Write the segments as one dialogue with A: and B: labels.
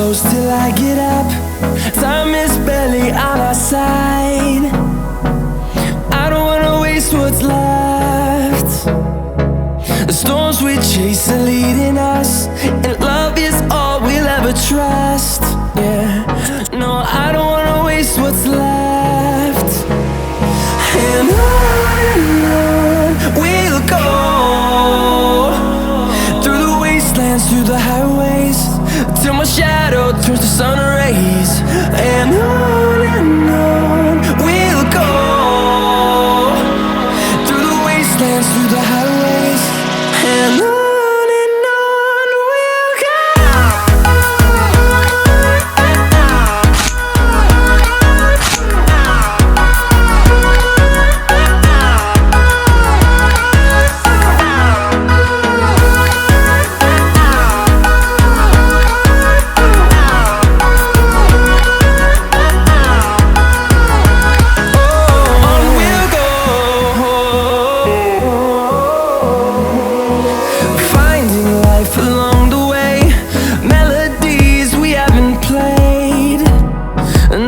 A: close till I get up. Time is barely on our side. I don't wanna waste what's left. The storms we chase are leading us, and love is all we'll ever trust. Yeah, no, I don't wanna waste what's left. And on we'll go, through the wastelands, through the highways, till my shadow turns to sun rays. And on we'll go, through the wastelands, through the highways, and on we'll go. Along the way, melodies we haven't played.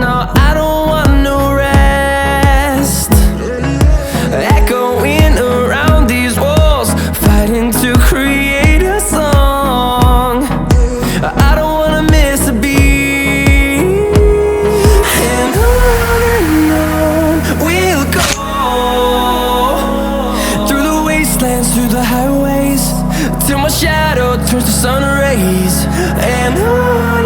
A: No, I don't want no rest. Echoing around these walls, fighting to create a song. I don't wanna miss a beat. And on we'll go, through the wastelands, through the highways, till my shadow turns to sun rays. And on